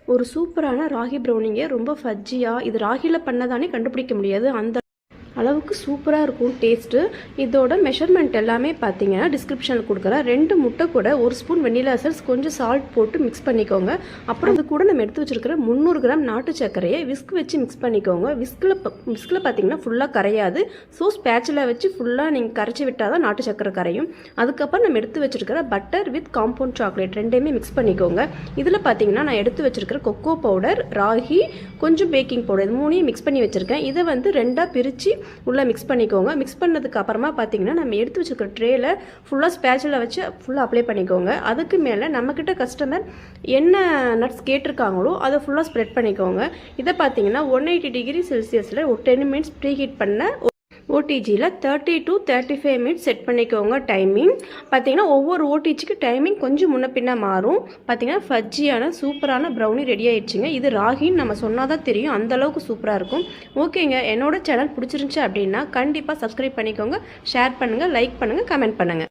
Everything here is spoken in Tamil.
ஒரு சூப்பரான ராகி ப்ரௌனிங்க. ரொம்ப ஃபஜ்ஜியாக இது ராகியில் பண்ணதானே கண்டுபிடிக்க முடியாது, அந்த அளவுக்கு சூப்பராக இருக்கும் டேஸ்ட்டு. இதோட மெஷர்மெண்ட் எல்லாமே பார்த்தீங்கன்னா டிஸ்கிரிப்ஷனில் கொடுக்குறேன். 2 முட்டை கூட 1 ஸ்பூன் வெண்ணிலா எசன்ஸ், கொஞ்சம் சால்ட் போட்டு மிக்ஸ் பண்ணிக்கோங்க. அப்புறம் அது கூட நம்ம எடுத்து வச்சுருக்கிற 300 கிராம் நாட்டு சர்க்கரையை விஸ்க் வச்சு மிக்ஸ் பண்ணிக்கோங்க. விஸ்கில் பார்த்தீங்கன்னா ஃபுல்லாக கரையாது. ஸோ ஸ்பேச்சில் வச்சு ஃபுல்லாக நீங்கள் கரைச்சி விட்டால் தான் நாட்டு சர்க்கரை கரையும். அதுக்கப்புறம் நம்ம எடுத்து வச்சுருக்கிற பட்டர் வித் காம்பவுண்ட் சாக்லேட் ரெண்டையுமே மிக்ஸ் பண்ணிக்கோங்க. இதில் பார்த்தீங்கன்னா நான் எடுத்து வச்சுருக்கிற கொக்கோ பவுடர், ராகி, கொஞ்சம் பேக்கிங் பவுடர், இது 3ஐயும் மிக்ஸ் பண்ணி வச்சுருக்கேன். இதை வந்து 2ஆக பிரித்து உள்ளே மிக்ஸ் பண்ணிக்கோங்க. மிக்ஸ் பண்ணதுக்கு அப்புறமா பார்த்தீங்கன்னா நம்ம எடுத்து வச்சுருக்க ட்ரேயில் ஃபுல்லாக ஸ்பேச்சில் வச்சு ஃபுல்லாக அப்ளை பண்ணிக்கோங்க. அதுக்கு மேலே நம்மக்கிட்ட கஸ்டமர் என்ன நட்ஸ் கேட்டிருக்காங்களோ அதை ஃபுல்லாக ஸ்ப்ரெட் பண்ணிக்கோங்க. இதை பார்த்தீங்கன்னா 180 டிகிரி செல்சியஸில் ஒரு 10 மினிட்ஸ் ப்ரீ ஹீட் பண்ண ஓடிஜியில் 30 to 35 மினிட்ஸ் செட் பண்ணிக்கோங்க. டைமிங் பார்த்தீங்கன்னா ஒவ்வொரு ஓடிஜிக்கு டைமிங் கொஞ்சம் முன்ன பின்ன மாறும். பார்த்தீங்கன்னா ஃபஜ்ஜியான சூப்பரான ப்ரௌனி ரெடி ஆயிடுச்சுங்க. இது ராகின்னு நம்ம சொன்னால் தான் தெரியும், அந்தளவுக்கு சூப்பராக இருக்கும். ஓகேங்க, என்னோட சேனல் பிடிச்சிருந்துச்சு அப்படின்னா கண்டிப்பாக சப்ஸ்கிரைப் பண்ணிக்கோங்க, ஷேர் பண்ணுங்கள், லைக் பண்ணுங்கள், கமெண்ட் பண்ணுங்கள்.